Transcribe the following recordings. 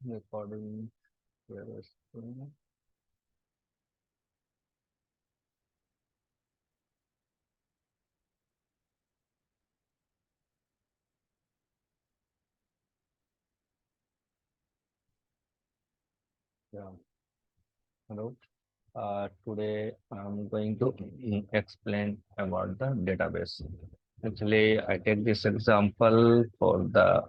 Recording. Where is yeah. Hello. Today I'm going to explain about the database. Actually, I take this example for the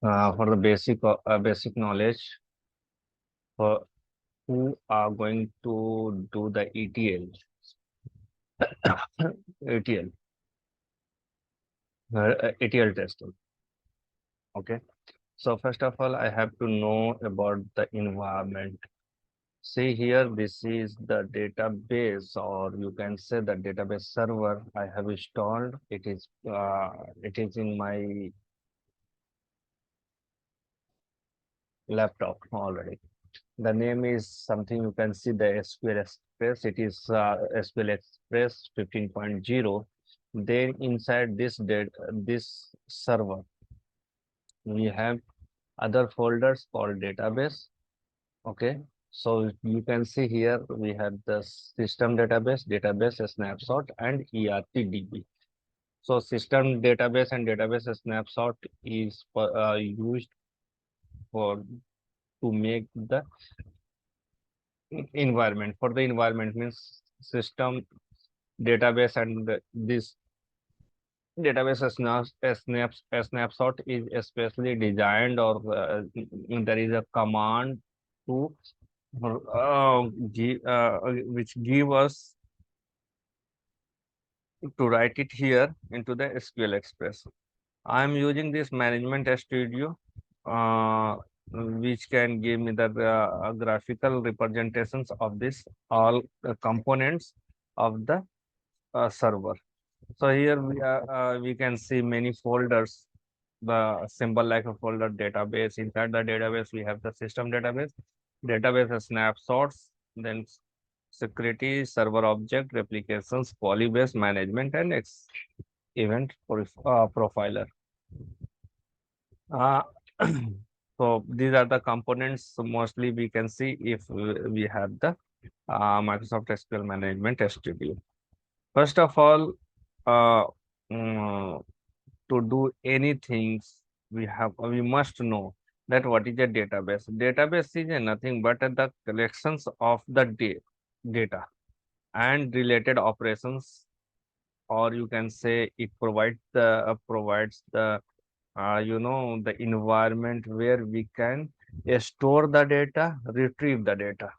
for the basic knowledge for who are going to do the ETL, ETL testing. Okay. So first of all, I have to know about the environment. See here, this is the database, or you can say the database server I have installed. It is in my laptop already. The name is something you can see the SQL Express. It is SQL Express 15.0. Then inside this server, we have other folders called database. Okay, so you can see here we have the system database snapshot, and ERTDB. So system database and database snapshot is used for to make the environment. For the environment means system database and this database snapshot is especially designed, or there is a command to which give us to write it here into the SQL Express. I am using this Management Studio, which can give me the graphical representations of this all components of the server. So here we can see many folders. The symbol like a folder database. Inside the database, we have the system database snapshots, then security, server object, replications, polybase management, and event profiler. Uh, so these are the components mostly we can see if we have the Microsoft SQL Management Studio. First of all, uh, mm, to do anything, we must know that what is a database. Database is nothing but the collections of the data and related operations, or you can say it provides the the environment where we can store the data, retrieve the data.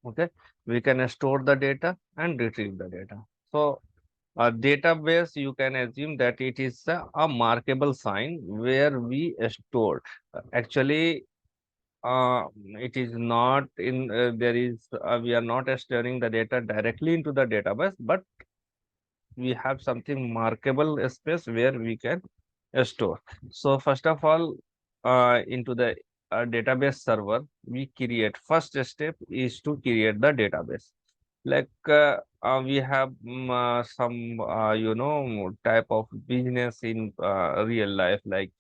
Okay, we can store the data and retrieve the data. So a database, you can assume that it is a markable sign where we store. Actually, it is not in there is we are not storing the data directly into the database, but we have something markable space where we can store. So first of all, into the database server, we create. First step is to create the database. Like we have some type of business in real life, like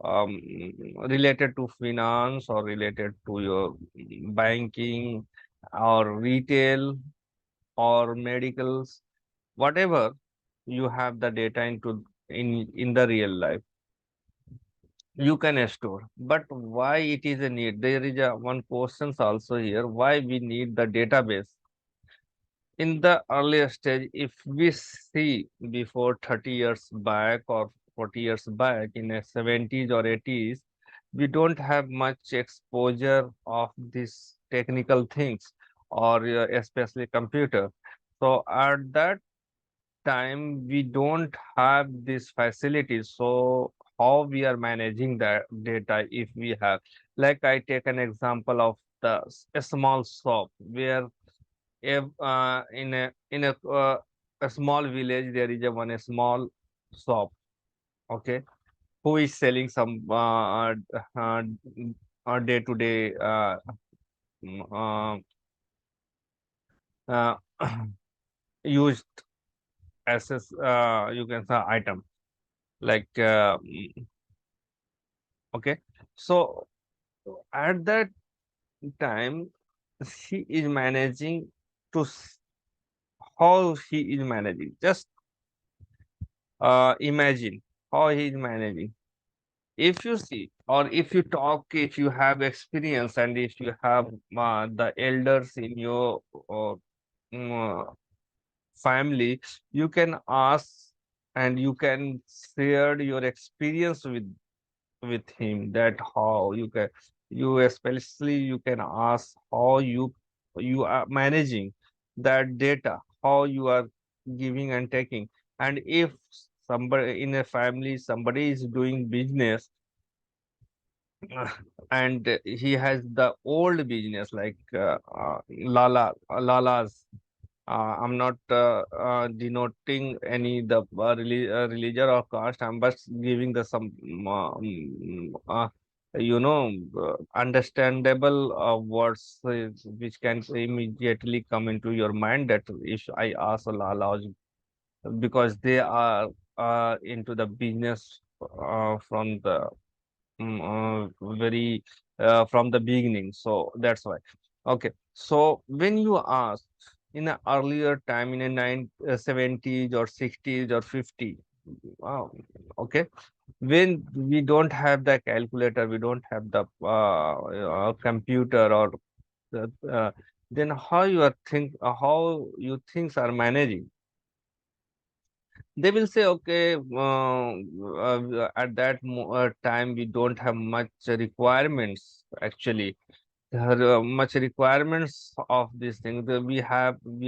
um, related to finance or related to your banking or retail or medicals, whatever you have the data into in the real life, you can store. But why it is a need? There is a one questions also here, why we need the database in the earlier stage. If we see before 30 years back or 40 years back, in the 70s or 80s, we don't have much exposure of these technical things, or especially computer. So at that time we don't have these facilities. So how we are managing that data? If we have, like, I take an example of a small shop where if a small village there is a small shop. Okay, who is selling some day to day uh, used as you can say item, like Okay, so at that time she is managing to how she is managing. Just imagine how he is managing. If you see, or if you talk, if you have experience, and if you have the elders in your uh, mm, uh, family, you can ask and you can share your experience with him, that how you can, you especially you can ask how you are managing that data, how you are giving and taking. And if somebody in a family, somebody is doing business, and he has the old business like lalas. I'm not denoting any the religion or caste. I'm just giving the some understandable words which can immediately come into your mind, that if I ask a lalas, because they are into the business from the very from the beginning. So that's why. Okay. So when you ask in an earlier time, in a 70s or 60s or 50, wow, okay, when we don't have the calculator, we don't have the computer or uh, then how you are how you things are managing. They will say, okay, at that time we don't have much requirements actually. There are much requirements of this thing that we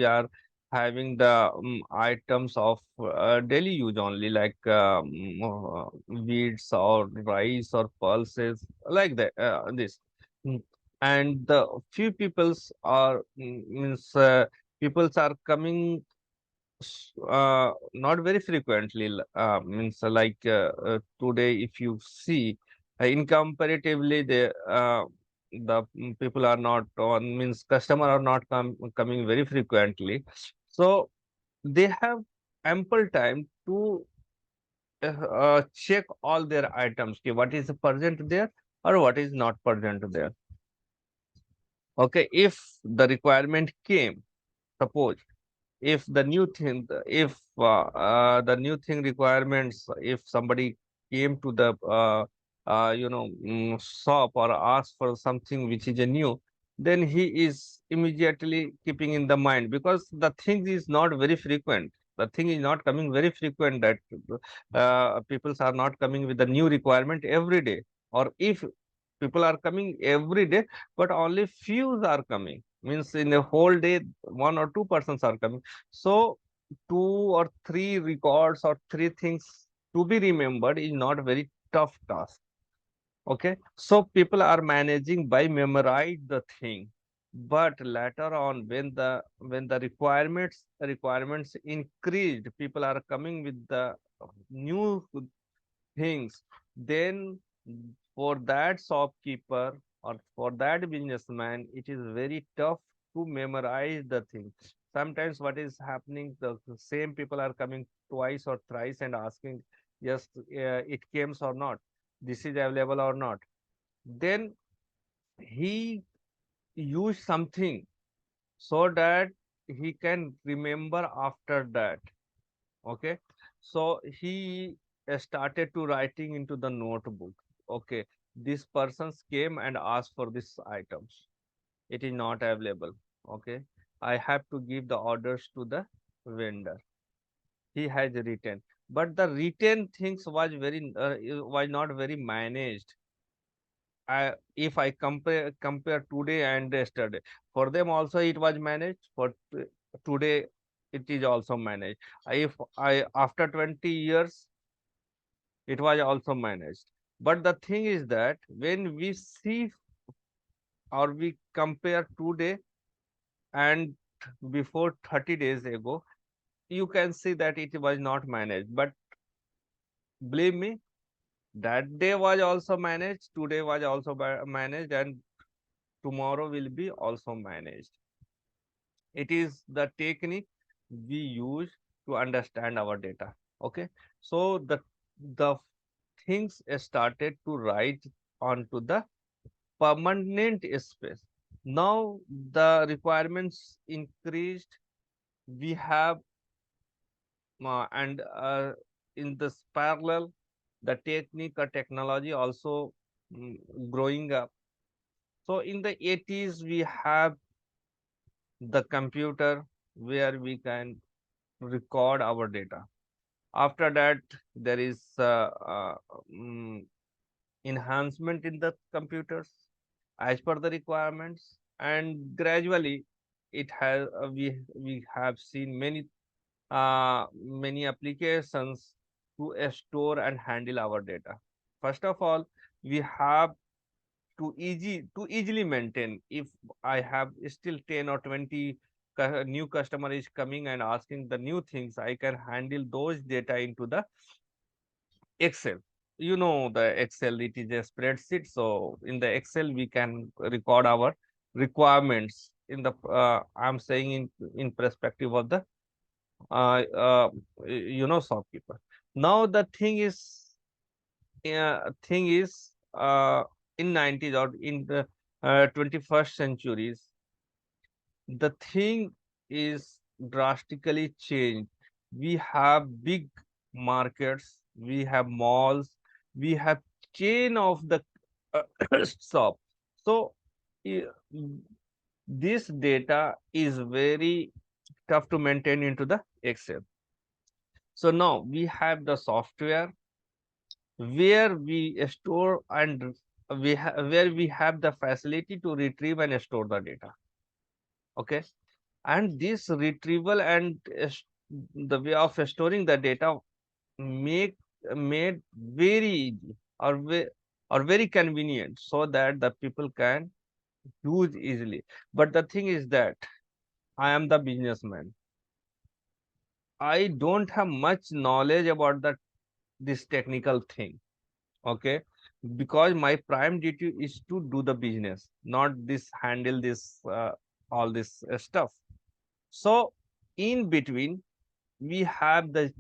are having the items of daily use only, like wheats or rice or pulses, like that this. Mm. And the few peoples are means peoples are coming not very frequently. Means today, if you see, in comparatively, the people are not on, means customer are not coming very frequently. So they have ample time to check all their items, ki what is present there or what is not present there. Okay, if the requirement came, suppose if the new thing, if the new thing requirements, if somebody came to the shop or asked for something which is a new, then he is immediately keeping in the mind, because the thing is not very frequent, the thing is not coming very frequent, that people are not coming with the new requirement every day. Or if people are coming every day, but only few are coming, means in a whole day 1 or 2 persons are coming. So 2 or 3 records or 3 things to be remembered is not very tough task. Okay, so people are managing by memorize the thing. But later on, when the requirements increased, people are coming with the new things, then for that shopkeeper or for that businessman, it is very tough to memorize the things. Sometimes what is happening, the same people are coming twice or thrice and asking, yes, it came or not, this is available or not. Then he use something so that he can remember after that. Okay, so he started to writing into the notebook. Okay, this persons came and asked for this items, it is not available. Okay, I have to give the orders to the vendor. He has written, but the written things was very was not very managed. If I compare today and yesterday, for them also it was managed. For today, it is also managed. If I after 20 years, it was also managed. But the thing is that when we see or we compare today and before 30 days ago, you can see that it was not managed. But believe me, that day was also managed, today was also managed, and tomorrow will be also managed. It is the technique we use to understand our data. Okay, so the things started to write onto the permanent space. Now the requirements increased. We have and in this parallel, the technique or technology also mm, growing up. So in the 80s, we have the computer where we can record our data. After that, there is mm, enhancement in the computers as per the requirements, and gradually it has we have seen many applications to store and handle our data. First of all, we have to easily maintain. If I have still 10 or 20 new customer is coming and asking the new things, I can handle those data into the Excel. You know the Excel, it is a spreadsheet. So in the Excel, we can record our requirements in the I'm saying in perspective of the uh, uh, shopkeeper. Now the thing is in 90s or in the 21st centuries, the thing is drastically changed. We have big markets, we have malls, we have chain of the uh, shop. So i- this data is very tough to maintain into the Excel. So now we have the software where we store and where we have the facility to retrieve and store the data. Okay, and this retrieval and the way of storing the data make made very easy or or very convenient so that the people can use easily. But the thing is that I am the businessman. I don't have much knowledge about this technical thing. Okay, because my prime duty is to do the business, not this handle this all this stuff. So in between, we have the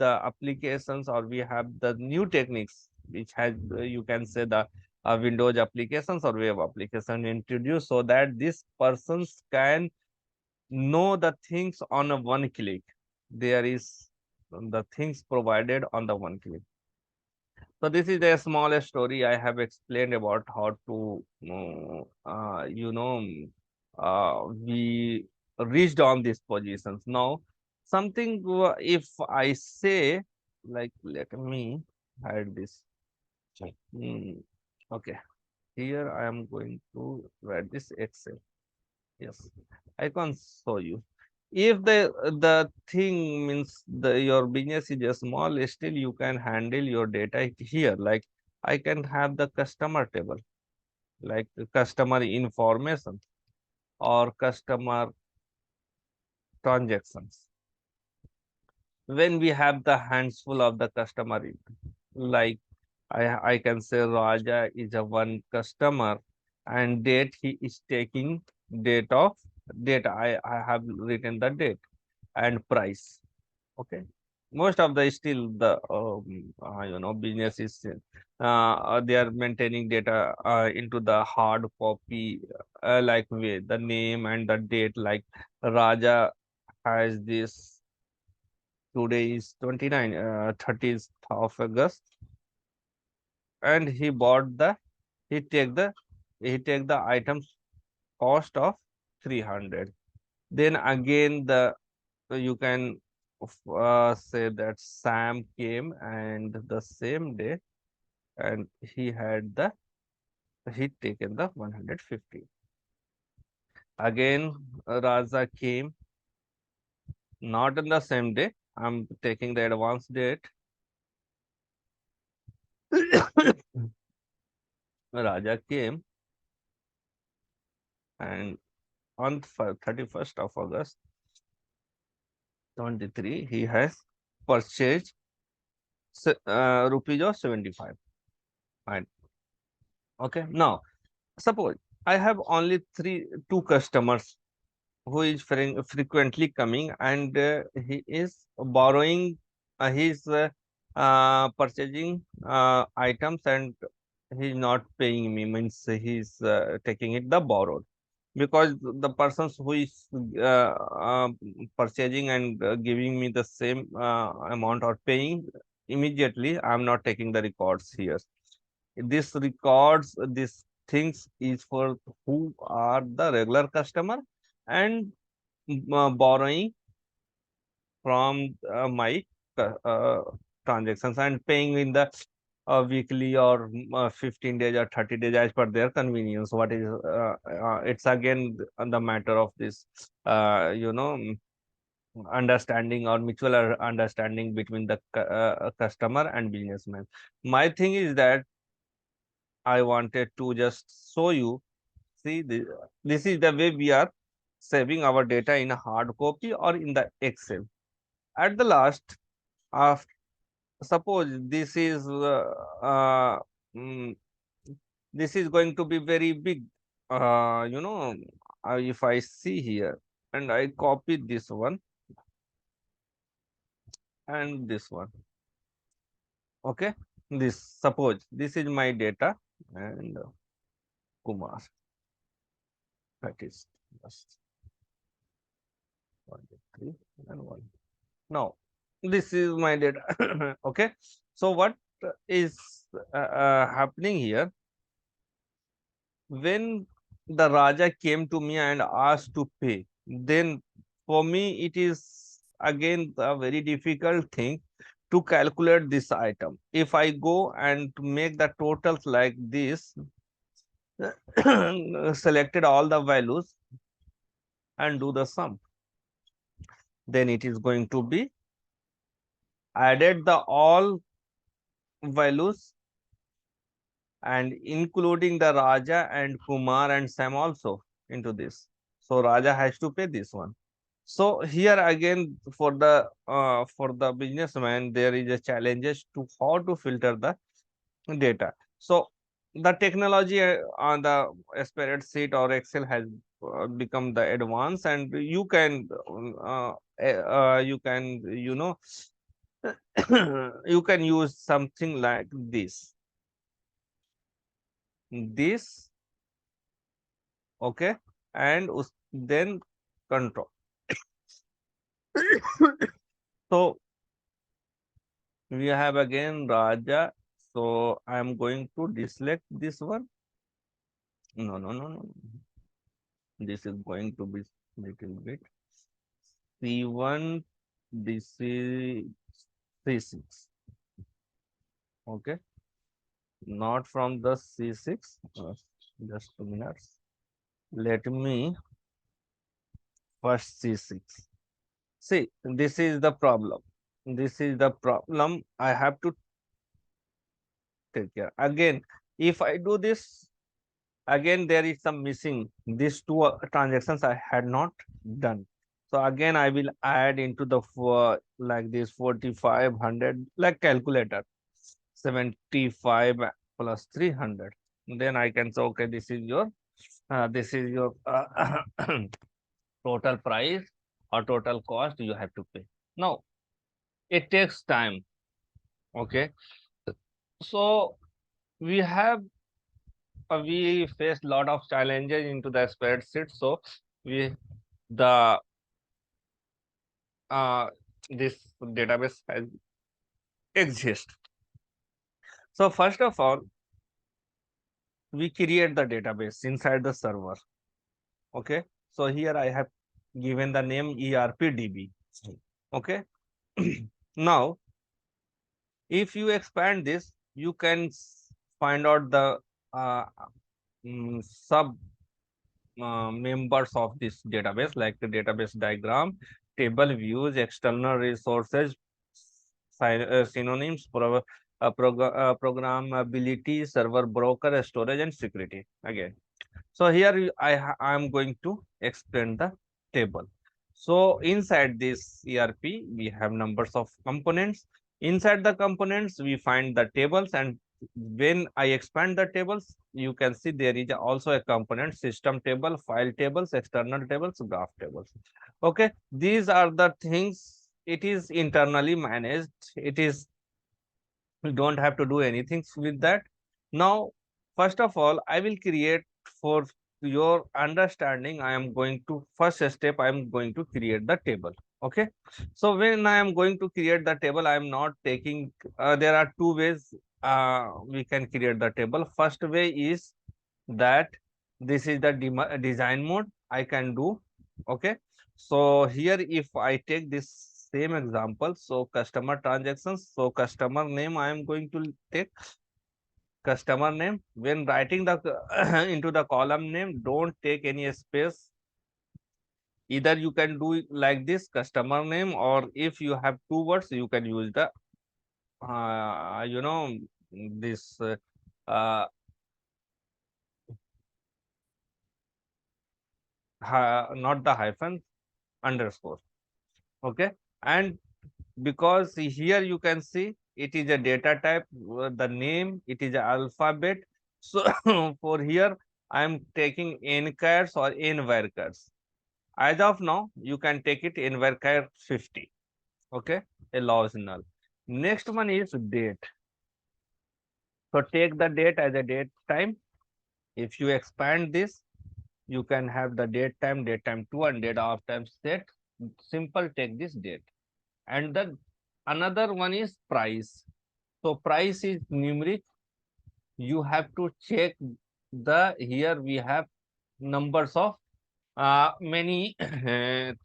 applications, or we have the new techniques which has you can say the Windows applications or web application introduced, so that these persons can know the things on a one click. There is the things provided on the one click. So this is a small story I have explained about how to, we reached on these positions. Now, something if I say, like, let me hide this. Hmm, okay, here I am going to write this Excel. Yes, I can show you. If the thing means your business is a small, still you can handle your data here. Like I can have the customer table, like the customer information or customer transactions. When we have the hands full of the customer, like I can say Raja is a one customer, and date he is taking date of data. I have written the date and price. Okay, most of the still the business is they are maintaining data into the hard copy, like with the name and the date. Like Raja has this, today is 30th of August, and he take the he take the items cost of 300. Then again the you can say that Sam came and the same day, and he taken the 150. Again, Raza came, not in the same day. I'm taking the advance date. Raja came, and on 31st of August 23, he has purchased rupees of 75. Fine. Okay. Now, suppose I have only two customers who is frequently coming, and he is borrowing his purchasing items and he's not paying me, means he's taking it the borrowed, because the persons who is purchasing and giving me the same amount or paying immediately, I'm not taking the records here. This records, these things is for who are the regular customer and borrowing from my transactions and paying in the weekly or 15 days or 30 days as per their convenience. What is it's again the matter of this understanding or mutual understanding between the customer and businessman. My thing is that I wanted to just show you. See, this is the way we are saving our data in a hard copy or in the Excel. At the last, after, suppose this is mm, this is going to be very big. If I see here and I copy this one and this one, okay, this, suppose this is my data and Kumar, that is just 1, 2, 3 and 1. Now, this is my data. Okay. So what is happening here? When the Raja came to me and asked to pay, then for me it is again a very difficult thing to calculate this item. If I go and to make the totals like this, selected all the values and do the sum, then it is going to be added the all values and including the Raja and Kumar and Sam also into this. So Raja has to pay this one. So here again for the businessman there is a challenges to how to filter the data. So the technology on the spreadsheet or Excel has become the advance, and you can you can use something like this, okay, and then control. So we have again Raja. So I am going to deselect this one. No, no, no, no. This is going to be little bit C1. This is C6. Okay, not from the C6. Just 2 minutes. Let me first C6. See, this is the problem. This is the problem. I have to take care. Again, if I do this, again there is some missing. These two transactions I had not done. So again, I will add into the like this 4500 like calculator 75 plus 300. Then I can say, okay, this is your total price or total cost you have to pay. Now it takes time. Okay, so we have we face lot of challenges into the spreadsheet. So we the this database has exist. So first of all, we create the database inside the server. Okay, so here I have given the name ERPDB. Okay, now if you expand this, you can find out the uh, sub members of this database, like the database diagram, table views, external resources, synonyms, programmability, server broker, storage, and security. Again, so here I am going to explain the table. So inside this ERP, we have numbers of components. Inside the components, we find the tables, and when I expand the tables, you can see there is also a component system table, file tables, external tables, graph tables. Okay, these are the things. It is internally managed. It is You don't have to do anything with that. Now, first of all, I will create, for your understanding, I am going to, first step, I am going to create the table. Okay, so when I am going to create the table, I am not taking, there are two ways we can create the table. First way is that this is the design mode I can do. Okay, so here if I take this same example, so customer transactions, so customer name I am going to take customer name. When writing the into the column name, don't take any space. Either you can do it like this, customer name, or if you have two words, you can use the you know, this uh, not the hyphen, underscore. Okay, and because here you can see it is a data type, the name, it is a alphabet. So for here I am taking nchars or nvarchars. As of now you can take it nvarchar 50. Okay, allows null. Next one is date. So take the date as a date time. If you expand this, you can have the date time 2, and date of times date. Simple, take this date. And the another one is price. So price is numeric. You have to check the, here we have numbers of many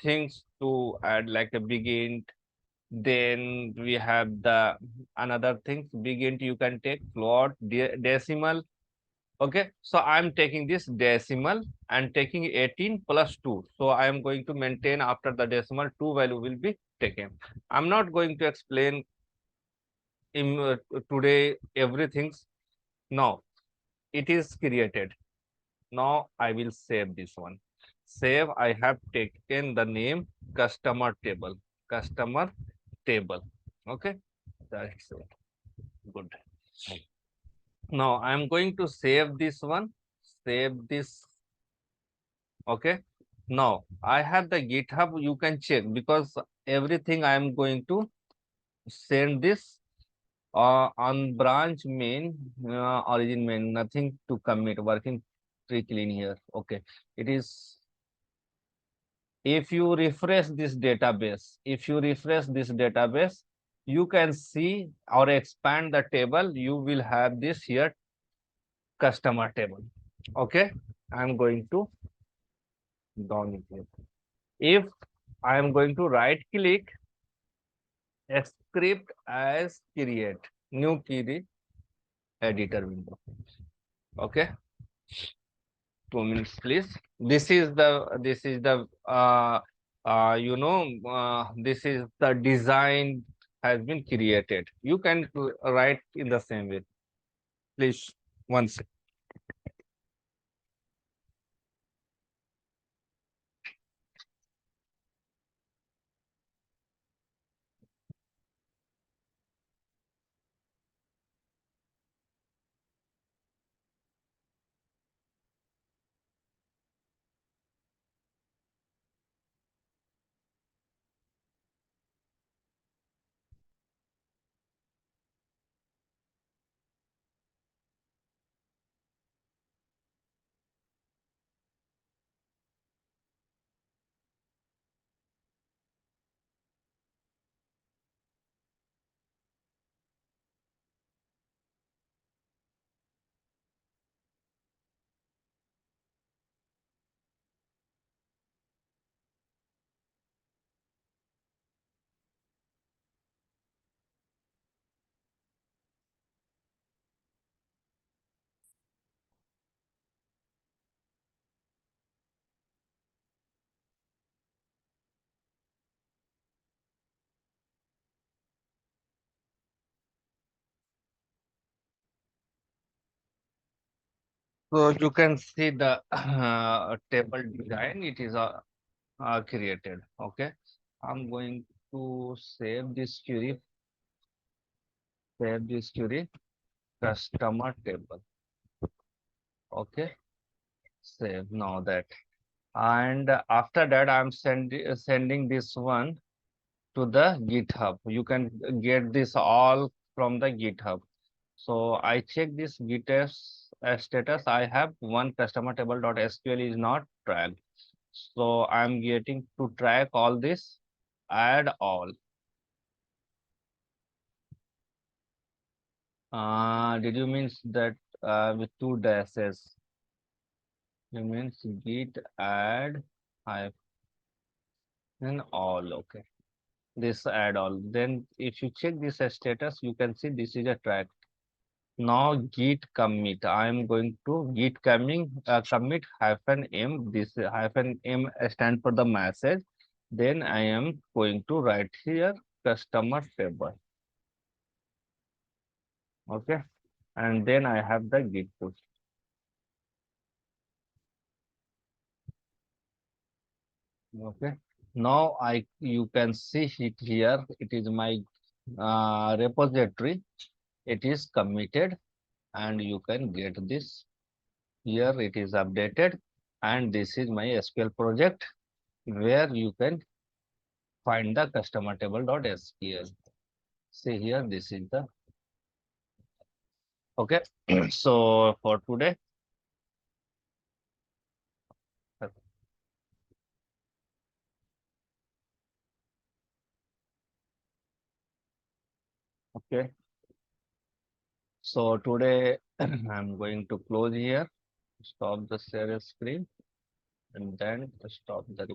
things to add, like a big int. Then we have the another things, big int you can take, float, decimal. Okay, so I'm taking this decimal and taking 18 plus 2. So I am going to maintain after the decimal 2 value will be taken. I'm not going to explain in today everything. Now it is created. Now I will save this one. Save, I have taken the name customer table. Customer table. Okay, that's it. Good. Now I am going to save this one. Save this. Okay. Now I have the GitHub. You can check because everything I am going to send this on branch main, origin main, nothing to commit, working tree clean here. Okay, it is, if you refresh this database, you can see or expand the table, you will have this here customer table. Okay, I'm going to down it here. If I am going to right click script as create new query editor window. Okay, 2 minutes please. This is the this is the design has been created. You can write in the same way. Please, one second. So you can see the table design. It is created. Okay, I'm going to save this query. Save this query. Customer table. Okay, save now that. And after that, I'm sending this one to the GitHub. You can get this all from the GitHub. So I check this Git status. I have one customer table.sql is not tracked. So I'm getting to track all this, add all. Did you means that with two dashes? You means git add hyphen all. Okay. This add all. Then if you check this status, you can see this is a track. Now git commit. I am going to git commit hyphen m. This hyphen m stand for the message. Then I am going to write here customer table. Okay. And then I have the git push. Okay. Now you can see it here. It is my repository. It is committed, and you can get this here. It is updated, and this is my SQL project where you can find the customer table.sql. See here, this is the okay. So for today, okay. So today I'm going to close here, stop the share screen, and then stop the